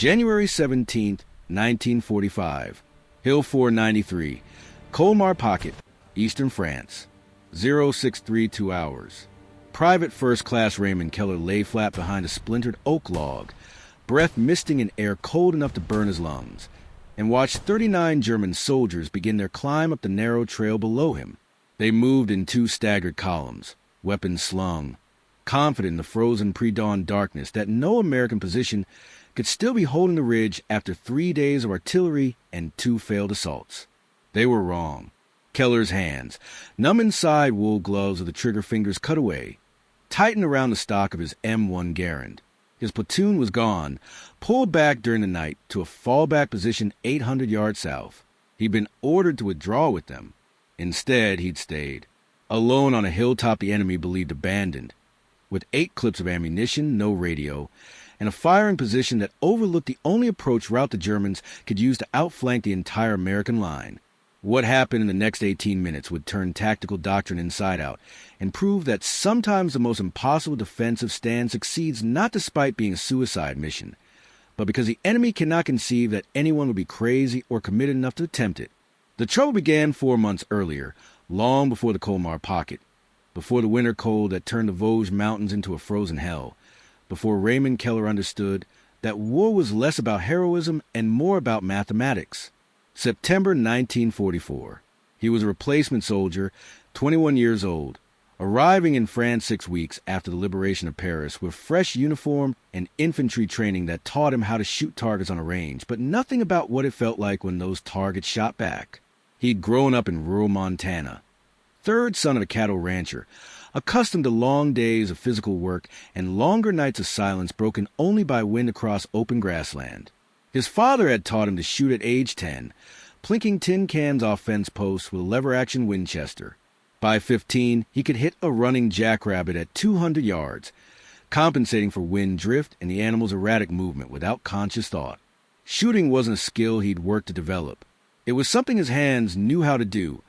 January 17, 1945. Hill 493. Colmar Pocket, Eastern France. 0632 hours. Private First Class Raymond Keller lay flat behind a splintered oak log, breath misting in air cold enough to burn his lungs, and watched 39 German soldiers begin their climb up the narrow trail below him. They moved in two staggered columns, weapons slung, confident in the frozen pre-dawn darkness that no American position could still be holding the ridge after 3 days of artillery and 2 failed assaults. They were wrong. Keller's hands, numb inside wool gloves with the trigger fingers cut away, tightened around the stock of his M1 Garand. His platoon was gone, pulled back during the night to a fallback position 800 yards south. He'd been ordered to withdraw with them. Instead, he'd stayed, alone on a hilltop the enemy believed abandoned, with 8 clips of ammunition, no radio, and a firing position that overlooked the only approach route the Germans could use to outflank the entire American line. What happened in the next 18 minutes would turn tactical doctrine inside out and prove that sometimes the most impossible defensive stand succeeds not despite being a suicide mission, but because the enemy cannot conceive that anyone would be crazy or committed enough to attempt it. The trouble began 4 months earlier, long before the Colmar Pocket, before the winter cold that turned the Vosges Mountains into a frozen hell, before Raymond Keller understood that war was less about heroism and more about mathematics. September 1944. He was a replacement soldier, 21 years old, arriving in France 6 weeks after the liberation of Paris with fresh uniform and infantry training that taught him how to shoot targets on a range, but nothing about what it felt like when those targets shot back. He'd grown up in rural Montana, third son of a cattle rancher, accustomed to long days of physical work and longer nights of silence broken only by wind across open grassland. His father had taught him to shoot at age 10, plinking tin cans off fence posts with a lever-action Winchester. By 15, he could hit a running jackrabbit at 200 yards, compensating for wind drift and the animal's erratic movement without conscious thought. Shooting wasn't a skill he'd worked to develop. It was something his hands knew how to do,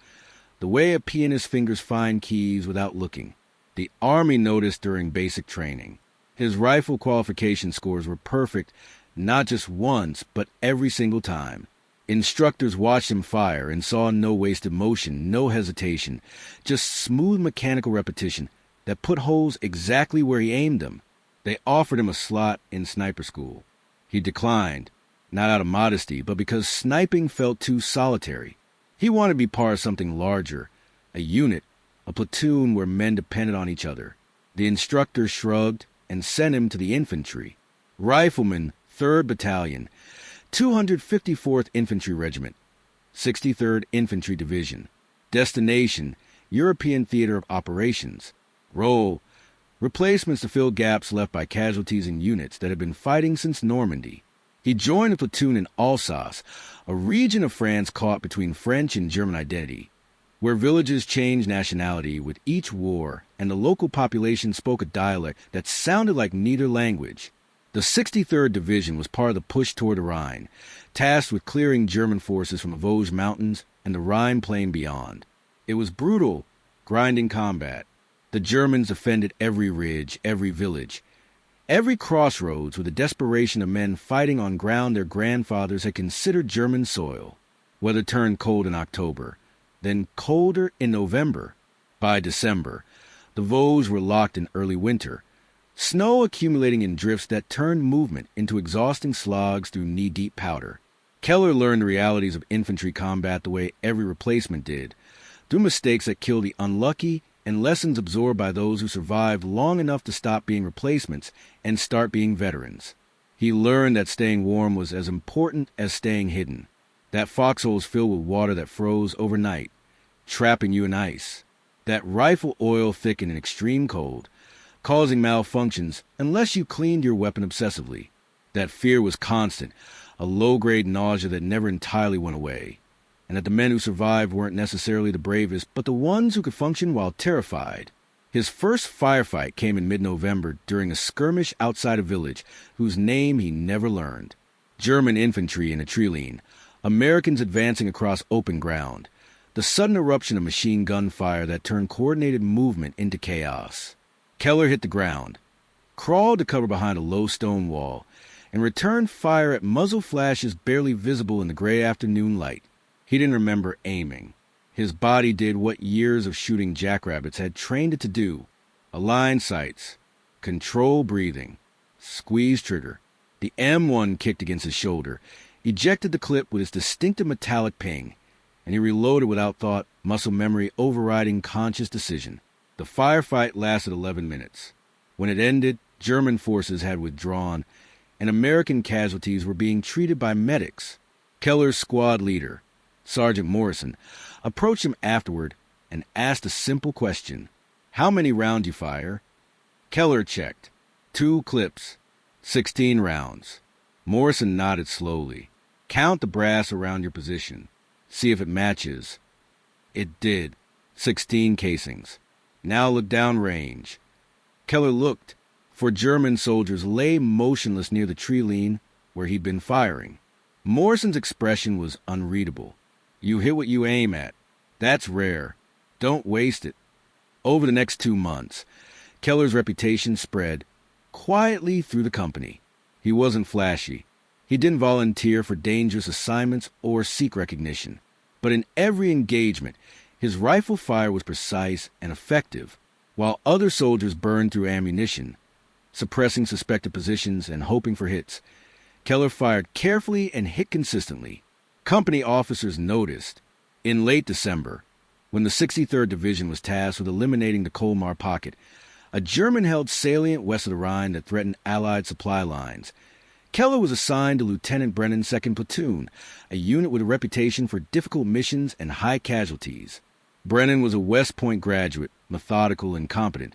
the way a pianist's fingers find keys without looking. The Army noticed during basic training. His rifle qualification scores were perfect, not just once, but every single time. Instructors watched him fire and saw no wasted motion, no hesitation, just smooth mechanical repetition that put holes exactly where he aimed them. They offered him a slot in sniper school. He declined, not out of modesty, but because sniping felt too solitary. He wanted to be part of something larger, a unit, a platoon where men depended on each other. The instructor shrugged and sent him to the infantry. Rifleman, 3rd Battalion, 254th Infantry Regiment, 63rd Infantry Division. Destination, European Theater of Operations. Role, replacements to fill gaps left by casualties in units that had been fighting since Normandy. He joined a platoon in Alsace, a region of France caught between French and German identity, where villages changed nationality with each war and the local population spoke a dialect that sounded like neither language. The 63rd Division was part of the push toward the Rhine, tasked with clearing German forces from the Vosges Mountains and the Rhine plain beyond. It was brutal, grinding combat. The Germans defended every ridge, every village, every crossroads with the desperation of men fighting on ground their grandfathers had considered German soil. Weather turned cold in October, then colder in November. By December, the Vosges were locked in early winter, snow accumulating in drifts that turned movement into exhausting slogs through knee-deep powder. Keller learned the realities of infantry combat the way every replacement did, through mistakes that killed the unlucky and lessons absorbed by those who survived long enough to stop being replacements and start being veterans. He learned that staying warm was as important as staying hidden, that foxholes filled with water that froze overnight, trapping you in ice, that rifle oil thickened in extreme cold, causing malfunctions unless you cleaned your weapon obsessively, that fear was constant, a low-grade nausea that never entirely went away, and that the men who survived weren't necessarily the bravest, but the ones who could function while terrified. His first firefight came in mid-November during a skirmish outside a village whose name he never learned. German infantry in a Trilene, Americans advancing across open ground, the sudden eruption of machine gun fire that turned coordinated movement into chaos. Keller hit the ground, crawled to cover behind a low stone wall, and returned fire at muzzle flashes barely visible in the gray afternoon light. He didn't remember aiming. His body did what years of shooting jackrabbits had trained it to do: align sights, control breathing, squeeze trigger. The M1 kicked against his shoulder, ejected the clip with its distinctive metallic ping, and he reloaded without thought, muscle memory overriding conscious decision. The firefight lasted 11 minutes. When it ended, German forces had withdrawn, and American casualties were being treated by medics. Keller's squad leader, Sergeant Morrison, approached him afterward and asked a simple question: "How many rounds you fire?" Keller checked. 2 clips, 16 rounds. Morrison nodded slowly. "Count the brass around your position. See if it matches." It did. 16 casings. "Now look downrange." Keller looked. 4 German soldiers lay motionless near the tree lean where he'd been firing. Morrison's expression was unreadable. "You hit what you aim at. That's rare. Don't waste it." Over the next 2 months, Keller's reputation spread quietly through the company. He wasn't flashy. He didn't volunteer for dangerous assignments or seek recognition. But in every engagement, his rifle fire was precise and effective. While other soldiers burned through ammunition, suppressing suspected positions and hoping for hits, Keller fired carefully and hit consistently. Company officers noticed. In late December, when the 63rd Division was tasked with eliminating the Colmar Pocket, a German-held salient west of the Rhine that threatened Allied supply lines, Keller was assigned to Lieutenant Brennan's 2nd Platoon, a unit with a reputation for difficult missions and high casualties. Brennan was a West Point graduate, methodical and competent,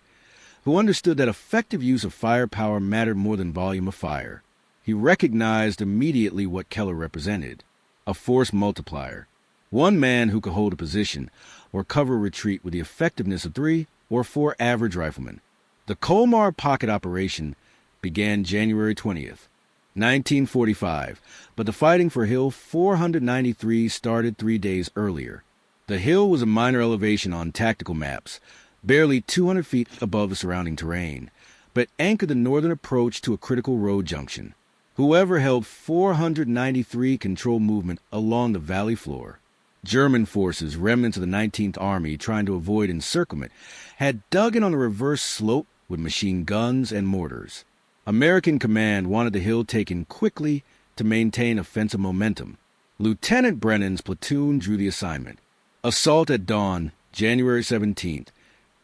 who understood that effective use of firepower mattered more than volume of fire. He recognized immediately what Keller represented: a force multiplier, one man who could hold a position or cover a retreat with the effectiveness of 3 or 4 average riflemen. The Colmar Pocket operation began January 20th, 1945, but the fighting for Hill 493 started 3 days earlier. The hill was a minor elevation on tactical maps, barely 200 feet above the surrounding terrain, but anchored the northern approach to a critical road junction. Whoever held 493 controlled movement along the valley floor. German forces, remnants of the 19th Army trying to avoid encirclement, had dug in on the reverse slope with machine guns and mortars. American command wanted the hill taken quickly to maintain offensive momentum. Lieutenant Brennan's platoon drew the assignment. Assault at dawn, January 17th.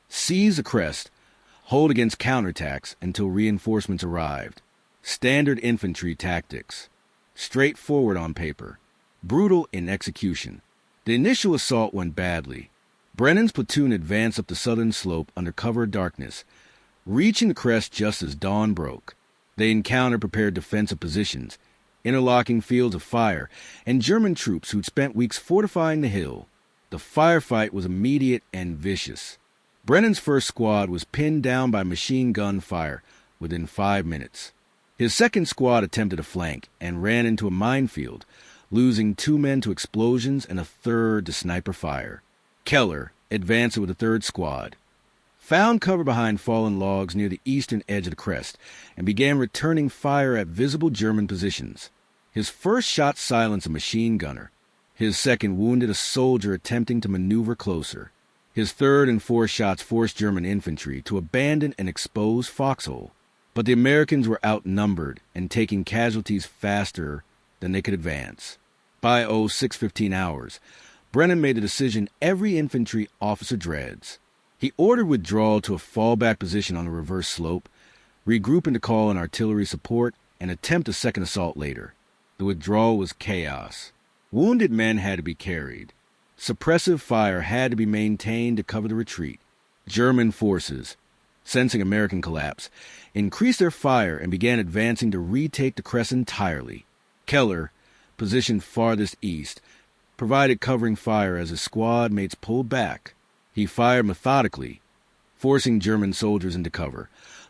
Seize the crest, hold against counterattacks until reinforcements arrived. Standard infantry tactics. Straightforward on paper, brutal in execution. The initial assault went badly. Brennan's platoon advanced up the southern slope under cover of darkness, reaching the crest just as dawn broke. They encountered prepared defensive positions, interlocking fields of fire, and German troops who'd spent weeks fortifying the hill. The firefight was immediate and vicious. Brennan's first squad was pinned down by machine gun fire within 5 minutes. His second squad attempted a flank and ran into a minefield, losing 2 men to explosions and a third to sniper fire. Keller, advancing with the third squad, found cover behind fallen logs near the eastern edge of the crest and began returning fire at visible German positions. His first shot silenced a machine gunner. His second wounded a soldier attempting to maneuver closer. His third and fourth shots forced German infantry to abandon an exposed foxhole. But the Americans were outnumbered and taking casualties faster than they could advance. By 6:15 hours, Brennan made a decision every infantry officer dreads. He ordered withdrawal to a fallback position on the reverse slope, regrouping to call in artillery support and attempt a second assault later. The withdrawal was chaos. Wounded men had to be carried. Suppressive fire had to be maintained to cover the retreat. German forces, sensing American collapse, increased their fire and began advancing to retake the crest entirely. Keller, positioned farthest east, provided covering fire as his squad mates pulled back. He fired methodically, forcing German soldiers into cover,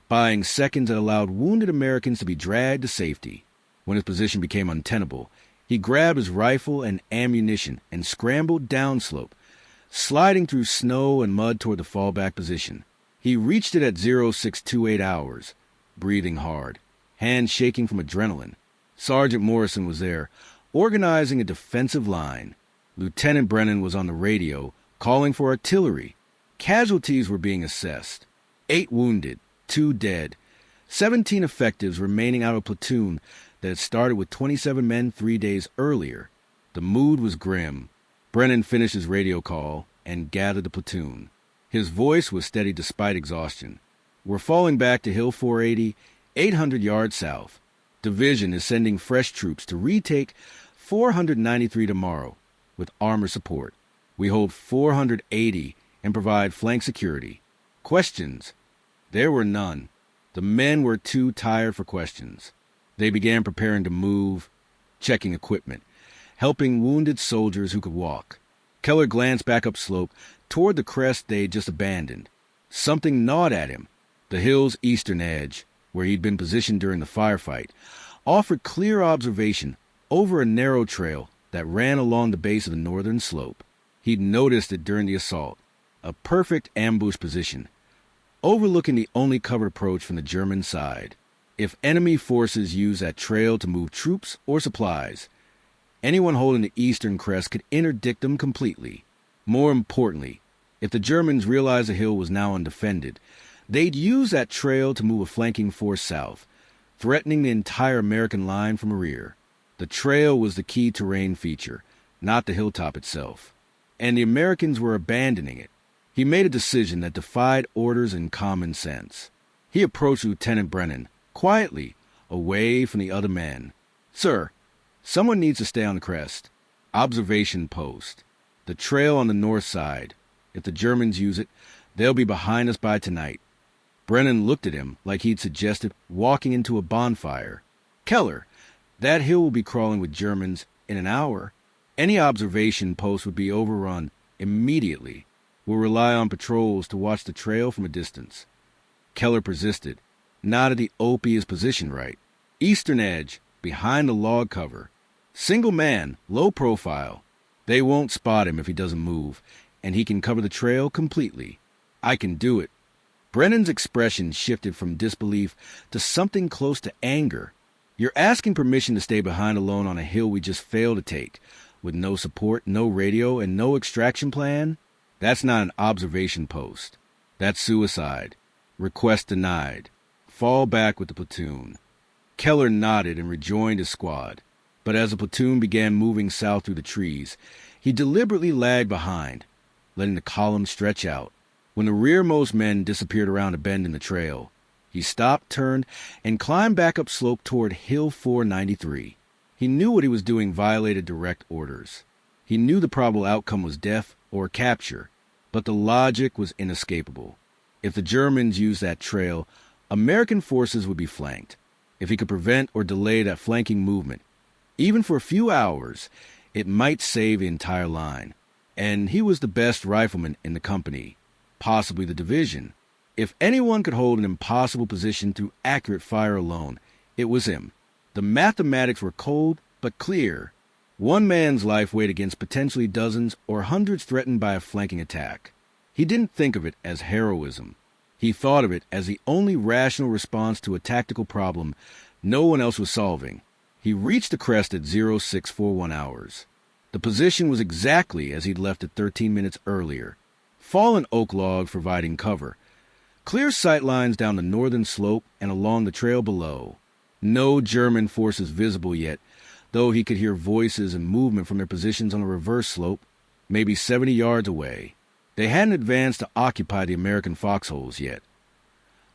buying seconds that allowed wounded Americans to be dragged to safety. When his position became untenable, he grabbed his rifle and ammunition and scrambled downslope, sliding through snow and mud toward the fallback position. He reached it at 0628 hours, breathing hard, hands shaking from adrenaline. Sergeant Morrison was there, organizing a defensive line. Lieutenant Brennan was on the radio, calling for artillery. Casualties were being assessed. 8 wounded, 2 dead, 17 effectives remaining out of a platoon that had started with 27 men 3 days earlier. The mood was grim. Brennan finished his radio call and gathered the platoon. His voice was steady despite exhaustion. We're falling back to Hill 480, 800 yards south. Division is sending fresh troops to retake 493 tomorrow with armor support. We hold 480 and provide flank security. Questions? There were none. The men were too tired for questions. They began preparing to move, checking equipment, helping wounded soldiers who could walk. Keller glanced back upslope toward the crest they'd just abandoned. Something gnawed at him. The hill's eastern edge, where he'd been positioned during the firefight, offered clear observation over a narrow trail that ran along the base of the northern slope. He'd noticed it during the assault, a perfect ambush position, overlooking the only covered approach from the German side. If enemy forces used that trail to move troops or supplies, anyone holding the eastern crest could interdict them completely. More importantly, if the Germans realized the hill was now undefended, they'd use that trail to move a flanking force south, threatening the entire American line from the rear. The trail was the key terrain feature, not the hilltop itself, and the Americans were abandoning it. He made a decision that defied orders and common sense. He approached Lieutenant Brennan, quietly, away from the other men. "Sir, someone needs to stay on the crest. Observation post. The trail on the north side. If the Germans use it, they'll be behind us by tonight." Brennan looked at him like he'd suggested walking into a bonfire. "Keller, that hill will be crawling with Germans in an hour. Any observation post would be overrun immediately. We'll rely on patrols to watch the trail from a distance." Keller persisted. Not at the Opie's position right. Eastern edge, behind the log cover. Single man, low profile. They won't spot him if he doesn't move, and he can cover the trail completely. "I can do it." Brennan's expression shifted from disbelief to something close to anger. "You're asking permission to stay behind alone on a hill we just failed to take, with no support, no radio, and no extraction plan? That's not an observation post. That's suicide. Request denied. Fall back with the platoon." Keller nodded and rejoined his squad. But as the platoon began moving south through the trees, he deliberately lagged behind, letting the column stretch out. When the rearmost men disappeared around a bend in the trail, he stopped, turned, and climbed back upslope toward Hill 493. He knew what he was doing violated direct orders. He knew the probable outcome was death or capture, but the logic was inescapable. If the Germans used that trail, American forces would be flanked. If he could prevent or delay that flanking movement, even for a few hours, it might save the entire line. And he was the best rifleman in the company, possibly the division. If anyone could hold an impossible position through accurate fire alone, it was him. The mathematics were cold but clear. One man's life weighed against potentially dozens or hundreds threatened by a flanking attack. He didn't think of it as heroism. He thought of it as the only rational response to a tactical problem no one else was solving. He reached the crest at 0641 hours. The position was exactly as he'd left it 13 minutes earlier. Fallen oak logs providing cover. Clear sight lines down the northern slope and along the trail below. No German forces visible yet, though he could hear voices and movement from their positions on the reverse slope, maybe 70 yards away. They hadn't advanced to occupy the American foxholes yet.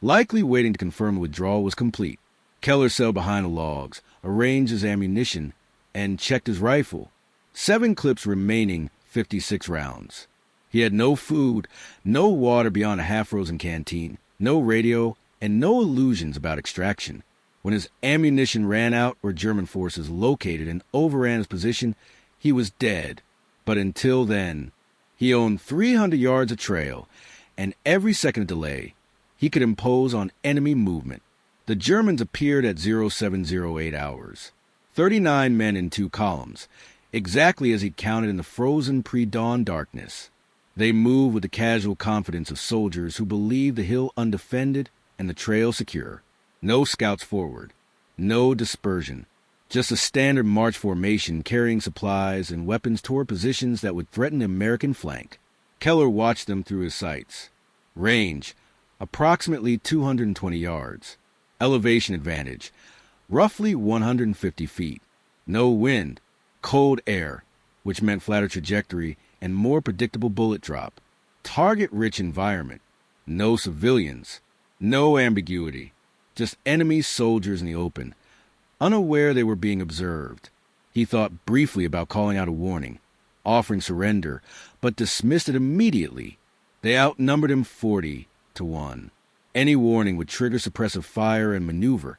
Likely waiting to confirm the withdrawal was complete. Keller settled behind the logs, arranged his ammunition, and checked his rifle. 7 clips remaining, 56 rounds. He had no food, no water beyond a half-frozen canteen, no radio, and no illusions about extraction. When his ammunition ran out or German forces located and overran his position, he was dead. But until then, he owned 300 yards of trail, and every second of delay, he could impose on enemy movement. The Germans appeared at 0708 hours. 39 men in 2 columns, exactly as he'd counted in the frozen pre-dawn darkness. They moved with the casual confidence of soldiers who believed the hill undefended and the trail secure. No scouts forward. No dispersion. Just a standard march formation carrying supplies and weapons toward positions that would threaten the American flank. Keller watched them through his sights. Range, approximately 220 yards. Elevation advantage, roughly 150 feet. No wind, cold air, which meant flatter trajectory and more predictable bullet drop. Target-rich environment. No civilians. No ambiguity. Just enemy soldiers in the open, unaware they were being observed. He thought briefly about calling out a warning, offering surrender, but dismissed it immediately. They outnumbered him 40-1. Any warning would trigger suppressive fire and maneuver,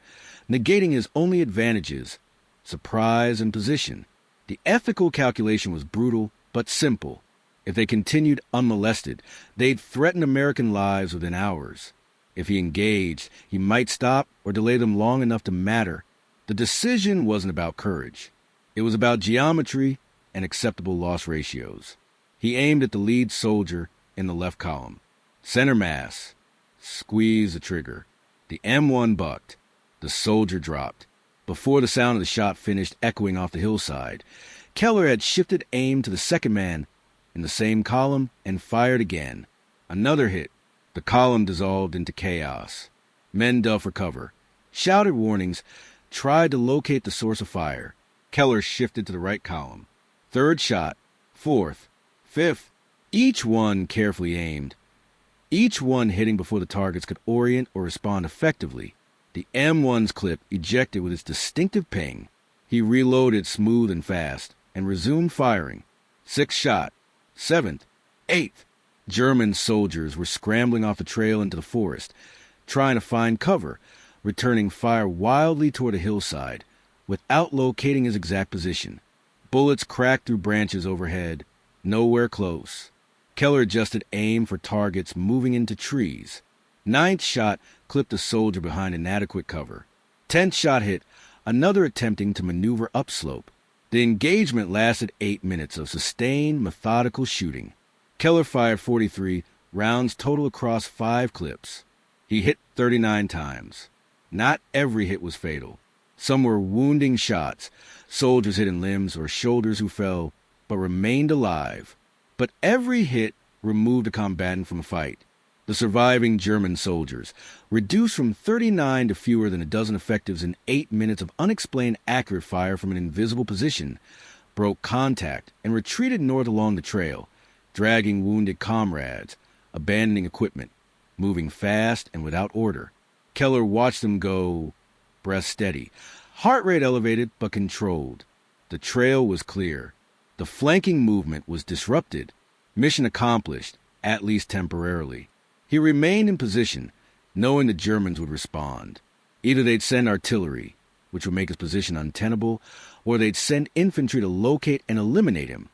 negating his only advantages, surprise and position. The ethical calculation was brutal, but simple. If they continued unmolested, they'd threaten American lives within hours. If he engaged, he might stop or delay them long enough to matter. The decision wasn't about courage. It was about geometry and acceptable loss ratios. He aimed at the lead soldier in the left column. Center mass. Squeeze the trigger. The M1 bucked. The soldier dropped. Before the sound of the shot finished echoing off the hillside, Keller had shifted aim to the second man in the same column and fired again. Another hit. The column dissolved into chaos. Men dove for cover, shouted warnings, tried to locate the source of fire. Keller shifted to the right column. Third shot, fourth, fifth, each one carefully aimed. Each one hitting before the targets could orient or respond effectively. The M1's clip ejected with its distinctive ping. He reloaded smooth and fast and resumed firing. Sixth shot, seventh, eighth. German soldiers were scrambling off the trail into the forest, trying to find cover, returning fire wildly toward a hillside, without locating his exact position. Bullets cracked through branches overhead, nowhere close. Keller adjusted aim for targets moving into trees. Ninth shot clipped a soldier behind inadequate cover. 10th shot hit another attempting to maneuver upslope. The engagement lasted 8 minutes of sustained, methodical shooting. Keller fired 43 rounds total across 5 clips. He hit 39 times. Not every hit was fatal. Some were wounding shots, soldiers hit in limbs or shoulders who fell, but remained alive. But every hit removed a combatant from a fight. The surviving German soldiers, reduced from 39 to fewer than a dozen effectives in 8 minutes of unexplained accurate fire from an invisible position, broke contact and retreated north along the trail, dragging wounded comrades, abandoning equipment, moving fast and without order. Keller watched them go, breath steady, heart rate elevated but controlled. The trail was clear. The flanking movement was disrupted. Mission accomplished, at least temporarily. He remained in position, knowing the Germans would respond. Either they'd send artillery, which would make his position untenable, or they'd send infantry to locate and eliminate him,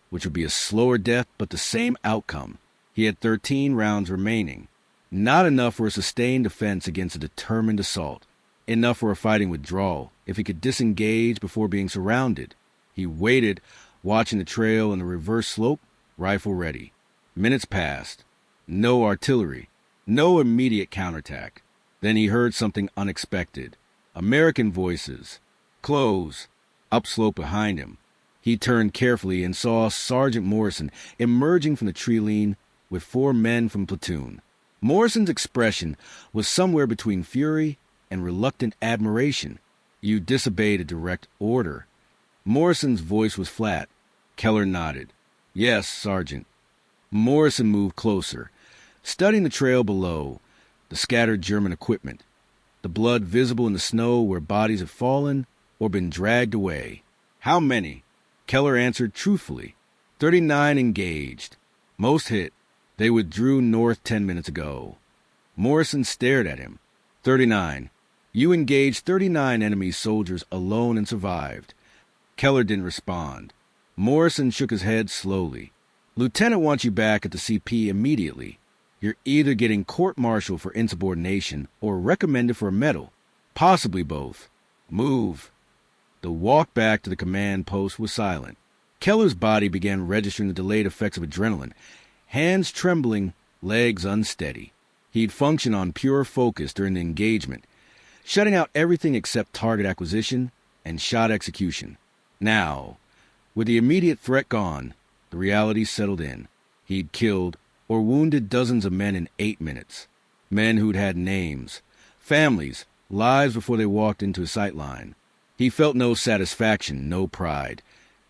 which would be a slower death but the same outcome. He had 13 rounds remaining. Not enough for a sustained defense against a determined assault. Enough for a fighting withdrawal if he could disengage before being surrounded. He waited, watching the trail and the reverse slope, rifle ready. Minutes passed. No artillery. No immediate counterattack. Then he heard something unexpected. American voices. Close. Upslope behind him. He turned carefully and saw Sergeant Morrison emerging from the tree lean with 4 men from platoon. Morrison's expression was somewhere between fury and reluctant admiration. You disobeyed a direct order. Morrison's voice was flat. Keller nodded. Yes, Sergeant. Morrison moved closer, studying the trail below, the scattered German equipment, the blood visible in the snow where bodies had fallen or been dragged away. How many? Keller answered truthfully. 39 engaged. Most hit. They withdrew north 10 minutes ago. Morrison stared at him. 39. You engaged 39 enemy soldiers alone and survived. Keller didn't respond. Morrison shook his head slowly. Lieutenant wants you back at the CP immediately. You're either getting court-martialed for insubordination or recommended for a medal. Possibly both. Move. The walk back to the command post was silent. Keller's body began registering the delayed effects of adrenaline. Hands trembling, legs unsteady. He'd functioned on pure focus during the engagement. shutting out everything except target acquisition and shot execution. Now, with the immediate threat gone, the reality settled in. He'd killed or wounded dozens of men in 8 minutes. Men who'd had names, families, lives before they walked into his sight line. He felt no satisfaction, no pride,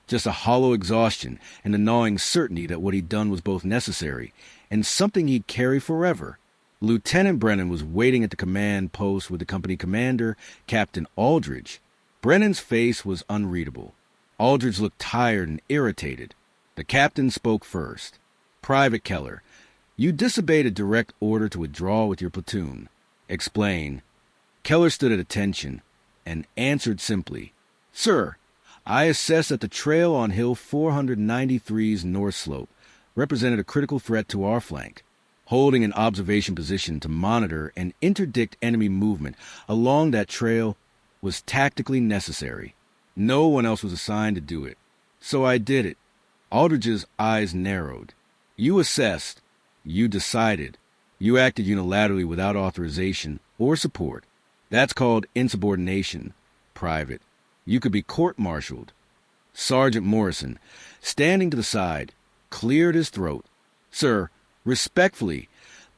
just a hollow exhaustion and a gnawing certainty that what he'd done was both necessary and something he'd carry forever. Lieutenant Brennan was waiting at the command post with the company commander, Captain Aldridge. Brennan's face was unreadable. Aldridge looked tired and irritated. The captain spoke first. "Private Keller, you disobeyed a direct order to withdraw with your platoon. Explain." Keller stood at attention and answered simply, "Sir, I assessed that the trail on Hill 493's north slope represented a critical threat to our flank. Holding an observation position to monitor and interdict enemy movement along that trail was tactically necessary. No one else was assigned to do it. So I did it." Aldridge's eyes narrowed. "You assessed. You decided. You acted unilaterally without authorization or support. That's called insubordination, Private. You could be court-martialed." Sergeant Morrison, standing to the side, cleared his throat. "Sir, respectfully,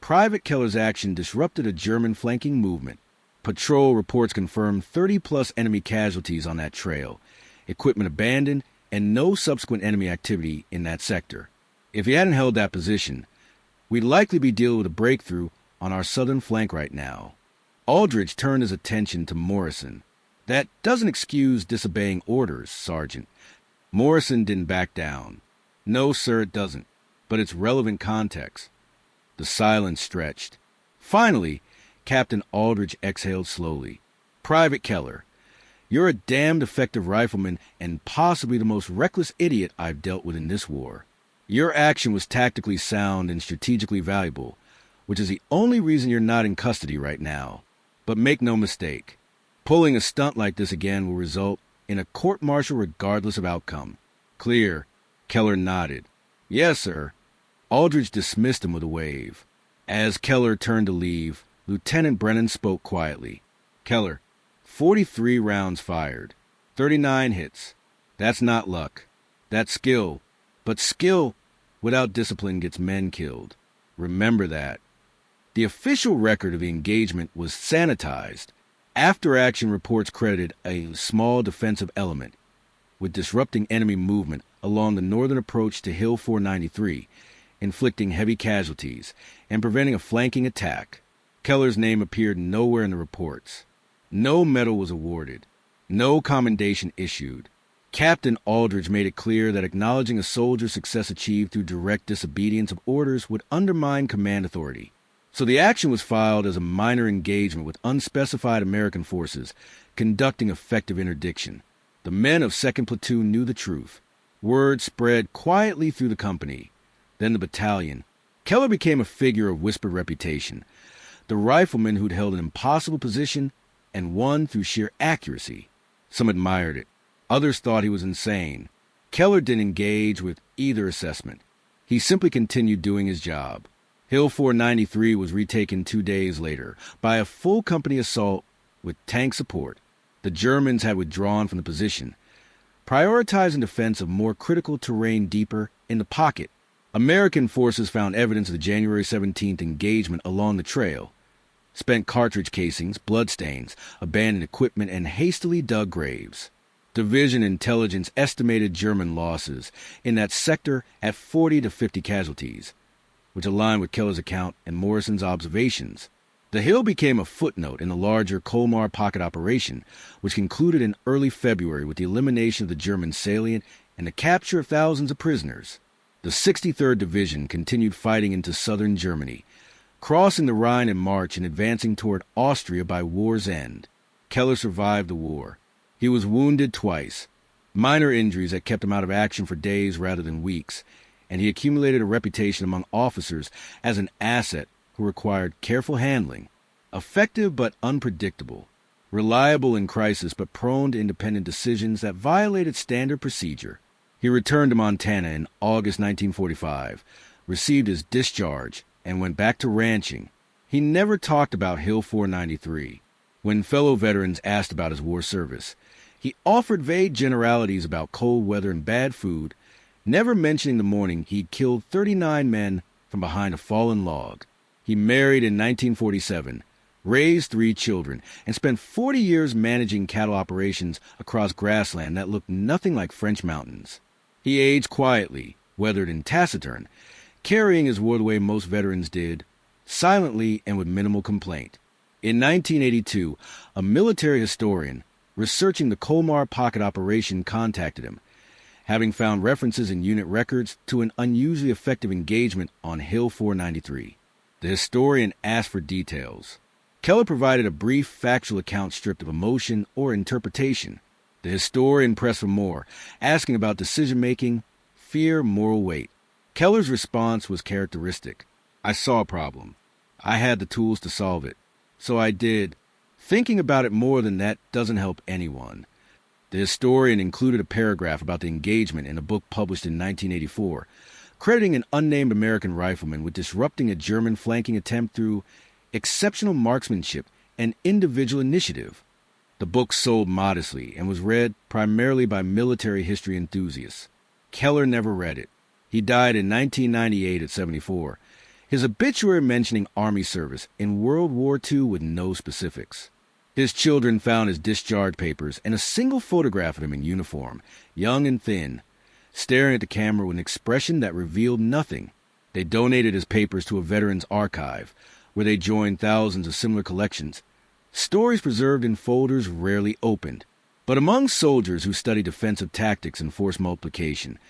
Private Keller's action disrupted a German flanking movement. Patrol reports confirmed 30-plus enemy casualties on that trail, equipment abandoned, and no subsequent enemy activity in that sector. If he hadn't held that position, we'd likely be dealing with a breakthrough on our southern flank right now." Aldridge turned his attention to Morrison. "That doesn't excuse disobeying orders, Sergeant." Morrison didn't back down. "No, sir, it doesn't. But it's relevant context." The silence stretched. Finally, Captain Aldridge exhaled slowly. "Private Keller, you're a damned effective rifleman and possibly the most reckless idiot I've dealt with in this war. Your action was tactically sound and strategically valuable, which is the only reason you're not in custody right now. But make no mistake, pulling a stunt like this again will result in a court-martial regardless of outcome." "Clear." Keller nodded. "Yes, sir." Aldridge dismissed him with a wave. As Keller turned to leave, Lieutenant Brennan spoke quietly. "Keller, 43 rounds fired, 39 hits. That's not luck. That's skill. But skill without discipline gets men killed. Remember that." The official record of the engagement was sanitized. After-action reports credited a small defensive element with disrupting enemy movement along the northern approach to Hill 493, inflicting heavy casualties and preventing a flanking attack. Keller's name appeared nowhere in the reports. No medal was awarded. No commendation issued. Captain Aldridge made it clear that acknowledging a soldier's success achieved through direct disobedience of orders would undermine command authority. So the action was filed as a minor engagement with unspecified American forces conducting effective interdiction. The men of 2nd Platoon knew the truth. Word spread quietly through the company, then the battalion. Keller became a figure of whispered reputation, the rifleman who'd held an impossible position and won through sheer accuracy. Some admired it. Others thought he was insane. Keller didn't engage with either assessment. He simply continued doing his job. Hill 493 was retaken 2 days later by a full company assault with tank support. The Germans had withdrawn from the position, prioritizing defense of more critical terrain deeper in the pocket. American forces found evidence of the January 17th engagement along the trail. Spent cartridge casings, bloodstains, abandoned equipment, and hastily dug graves. Division intelligence estimated German losses in that sector at 40 to 50 casualties, which aligned with Keller's account and Morrison's observations. The hill became a footnote in the larger Colmar Pocket operation, which concluded in early February with the elimination of the German salient and the capture of thousands of prisoners. The 63rd Division continued fighting into southern Germany, crossing the Rhine in March and advancing toward Austria by war's end. Keller survived the war. He was wounded twice, minor injuries that kept him out of action for days rather than weeks, and he accumulated a reputation among officers as an asset who required careful handling, effective but unpredictable, reliable in crisis but prone to independent decisions that violated standard procedure. He returned to Montana in August 1945, received his discharge, and went back to ranching. He never talked about Hill 493. When fellow veterans asked about his war service, he offered vague generalities about cold weather and bad food, never mentioning the morning he'd killed 39 men from behind a fallen log. He married in 1947, raised 3 children, and spent 40 years managing cattle operations across grassland that looked nothing like French mountains. He aged quietly, weathered and taciturn, carrying his war the way most veterans did, silently and with minimal complaint. In 1982, a military historian researching the Colmar Pocket operation contacted him, having found references in unit records to an unusually effective engagement on Hill 493. The historian asked for details. Keller provided a brief, factual account stripped of emotion or interpretation. The historian pressed for more, asking about decision-making, fear, moral weight. Keller's response was characteristic. I saw a problem. I had the tools to solve it. So I did. Thinking about it more than that doesn't help anyone. The historian included a paragraph about the engagement in a book published in 1984, crediting an unnamed American rifleman with disrupting a German flanking attempt through exceptional marksmanship and individual initiative. The book sold modestly and was read primarily by military history enthusiasts. Keller never read it. He died in 1998 at 74. His obituary mentioning Army service in World War II with no specifics. His children found his discharge papers and a single photograph of him in uniform, young and thin, staring at the camera with an expression that revealed nothing. They donated his papers to a veterans archive, where they joined thousands of similar collections, stories preserved in folders rarely opened. But among soldiers who study defensive tactics and force multiplication,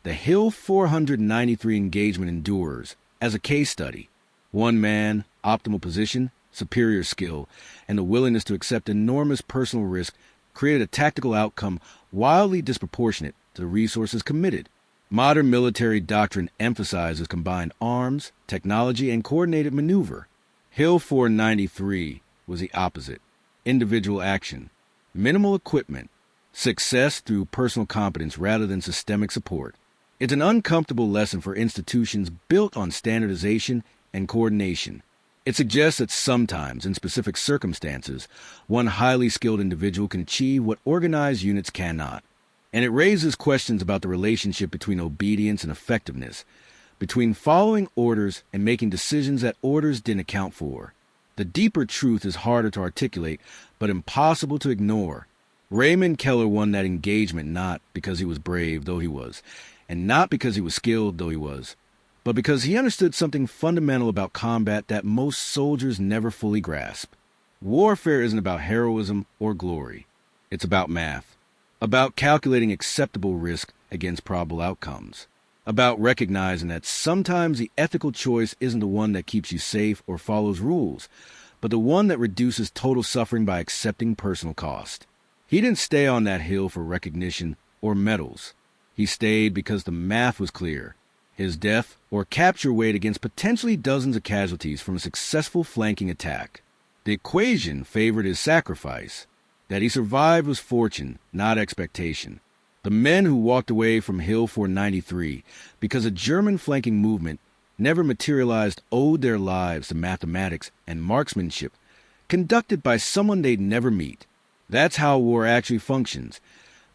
the Hill 493 engagement endures as a case study. One man, optimal position, superior skill, and the willingness to accept enormous personal risk created a tactical outcome wildly disproportionate to the resources committed. Modern military doctrine emphasizes combined arms, technology, and coordinated maneuver. Hill 493 was the opposite. Individual action, minimal equipment, success through personal competence rather than systemic support. It's an uncomfortable lesson for institutions built on standardization and coordination. It suggests that sometimes, in specific circumstances, one highly skilled individual can achieve what organized units cannot. And it raises questions about the relationship between obedience and effectiveness, between following orders and making decisions that orders didn't account for. The deeper truth is harder to articulate, but impossible to ignore. Raymond Keller won that engagement not because he was brave, though he was, and not because he was skilled, though he was, but because he understood something fundamental about combat that most soldiers never fully grasp. Warfare isn't about heroism or glory. It's about math, about calculating acceptable risk against probable outcomes, about recognizing that sometimes the ethical choice isn't the one that keeps you safe or follows rules, but the one that reduces total suffering by accepting personal cost. He didn't stay on that hill for recognition or medals. He stayed because the math was clear. His death or capture weighed against potentially dozens of casualties from a successful flanking attack. The equation favored his sacrifice. That he survived was fortune, not expectation. The men who walked away from Hill 493 because a German flanking movement never materialized owed their lives to mathematics and marksmanship conducted by someone they'd never meet. That's how war actually functions.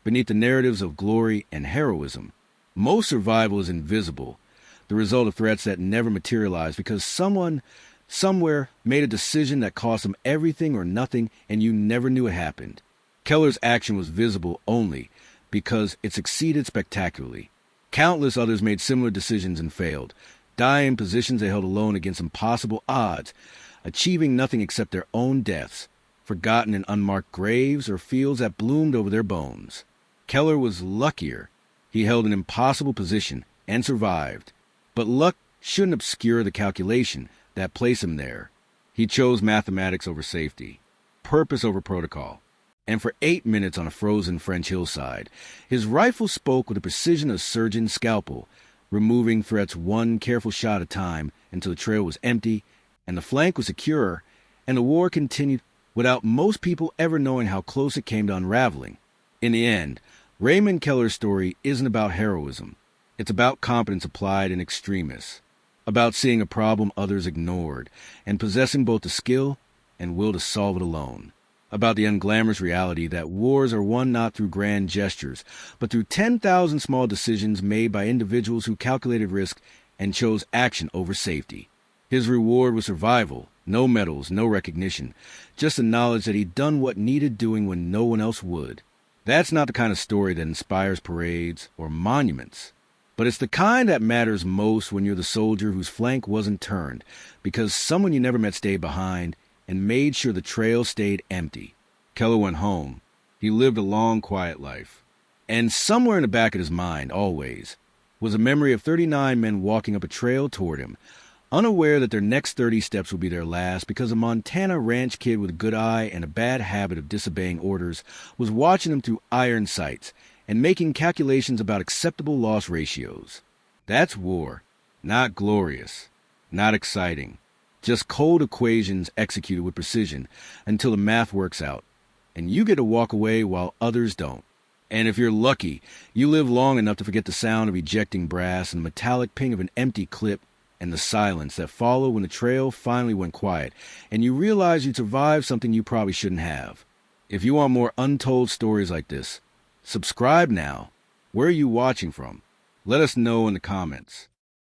Beneath the narratives of glory and heroism, most survival is invisible, the result of threats that never materialize because someone, somewhere, made a decision that cost them everything or nothing and you never knew it happened. Keller's action was visible only because it succeeded spectacularly. Countless others made similar decisions and failed, dying in positions they held alone against impossible odds, achieving nothing except their own deaths, forgotten in unmarked graves or fields that bloomed over their bones. Keller was luckier. He held an impossible position and survived. But luck shouldn't obscure the calculation that placed him there. He chose mathematics over safety, purpose over protocol. And for 8 minutes on a frozen French hillside, his rifle spoke with the precision of a surgeon's scalpel, removing threats one careful shot at a time until the trail was empty and the flank was secure, and the war continued without most people ever knowing how close it came to unraveling. In the end, Raymond Keller's story isn't about heroism. It's about competence applied in extremis, about seeing a problem others ignored, and possessing both the skill and will to solve it alone. about the unglamorous reality that wars are won not through grand gestures, but through 10,000 small decisions made by individuals who calculated risk and chose action over safety. His reward was survival, no medals, no recognition, just the knowledge that he'd done what needed doing when no one else would. That's not the kind of story that inspires parades or monuments, but it's the kind that matters most when you're the soldier whose flank wasn't turned because someone you never met stayed behind and made sure the trail stayed empty. Keller went home. He lived a long, quiet life. And somewhere in the back of his mind, always, was a memory of 39 men walking up a trail toward him, unaware that their next 30 steps would be their last because a Montana ranch kid with a good eye and a bad habit of disobeying orders was watching them through iron sights and making calculations about acceptable loss ratios. That's war. Not glorious. Not exciting. Just cold equations executed with precision until the math works out, and you get to walk away while others don't. And if you're lucky, you live long enough to forget the sound of ejecting brass and the metallic ping of an empty clip and the silence that followed when the trail finally went quiet, and you realize you survived something you probably shouldn't have. If you want more untold stories like this, subscribe now. Where are you watching from? Let us know in the comments.